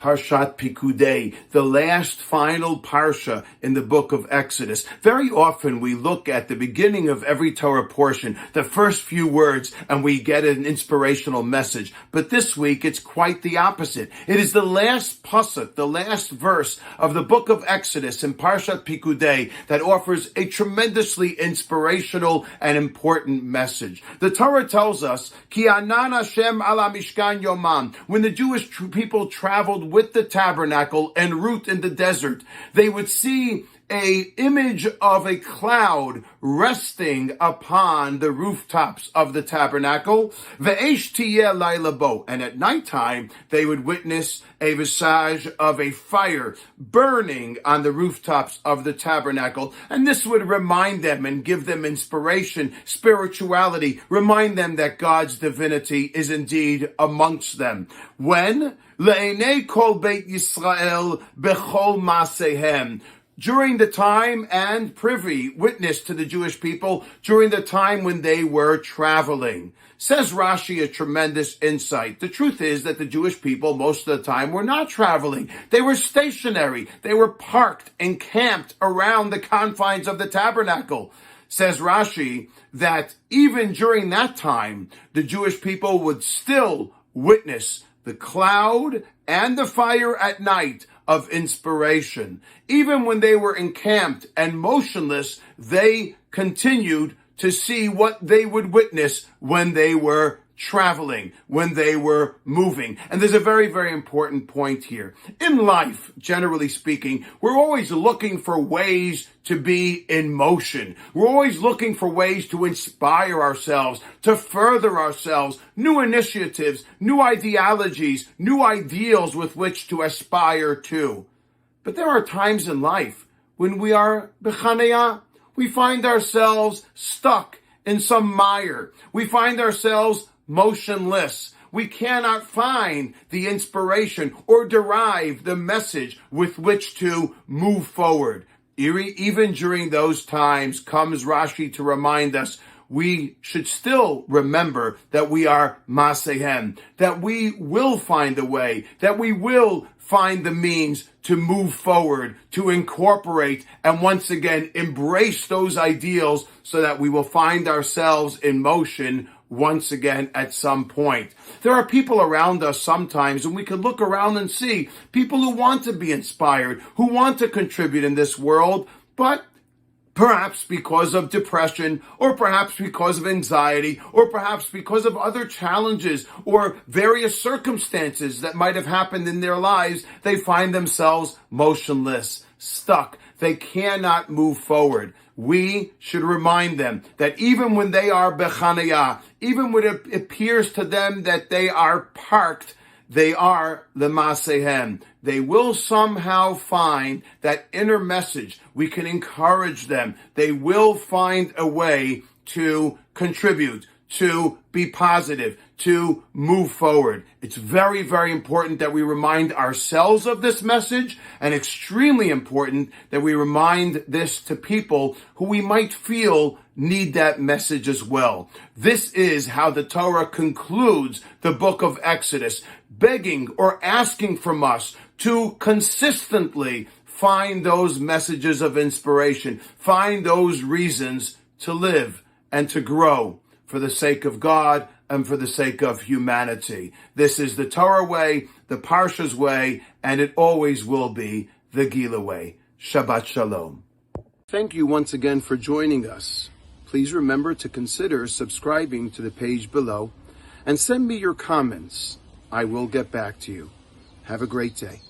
Parshat Pekudei, the last final parsha in the book of Exodus. Very often we look at the beginning of every Torah portion, the first few words, and we get an inspirational message. But this week it's quite the opposite. It is the last pasuk, the last verse of the book of Exodus in Parshat Pekudei that offers a tremendously inspirational and important message. The Torah tells us, Ki anan Hashem ala mishkan yomam. When the Jewish people traveled with the tabernacle en route in the desert, they would see an image of a cloud resting upon the rooftops of the tabernacle. Ve'esh tiyeh laila bo. And at nighttime, they would witness a visage of a fire burning on the rooftops of the tabernacle. And this would remind them and give them inspiration, spirituality, remind them that God's divinity is indeed amongst them. When? Le'enei kol beit Yisrael bechol masehem. During the time and privy witness to the Jewish people during the time when they were traveling. Says Rashi, a tremendous insight. The truth is that the Jewish people most of the time were not traveling. They were stationary. They were parked, encamped around the confines of the tabernacle. Says Rashi that even during that time, the Jewish people would still witness the cloud and the fire at night of inspiration. Even when they were encamped and motionless, they continued to see what they would witness when they were traveling, when they were moving. And there's a very, very important point here. In life, generally speaking, we're always looking for ways to be in motion. We're always looking for ways to inspire ourselves, to further ourselves, new initiatives, new ideologies, new ideals with which to aspire to. But there are times in life when we are b'chaneya. We find ourselves stuck in some mire. We find ourselves motionless. We cannot find the inspiration or derive the message with which to move forward. Even during those times comes Rashi to remind us we should still remember that we are masehem, that we will find a way, that we will find the means to move forward, to incorporate, and once again embrace those ideals so that we will find ourselves in motion once again at some point. There are people around us sometimes, and we can look around and see people who want to be inspired, who want to contribute in this world, but perhaps because of depression, or perhaps because of anxiety, or perhaps because of other challenges or various circumstances that might have happened in their lives, they find themselves motionless, stuck. They cannot move forward. We should remind them that even when they are b'chaneya, even when it appears to them that they are parked, they are the masehem. They will somehow find that inner message. We can encourage them. They will find a way to contribute, to be positive, to move forward. It's very, very important that we remind ourselves of this message, and extremely important that we remind this to people who we might feel need that message as well. This is how the Torah concludes the book of Exodus, begging or asking from us to consistently find those messages of inspiration, find those reasons to live and to grow for the sake of God and for the sake of humanity. This is the Torah way, the Parsha's way, and it always will be the Gila way. Shabbat Shalom. Thank you once again for joining us. Please remember to consider subscribing to the page below and send me your comments. I will get back to you. Have a great day.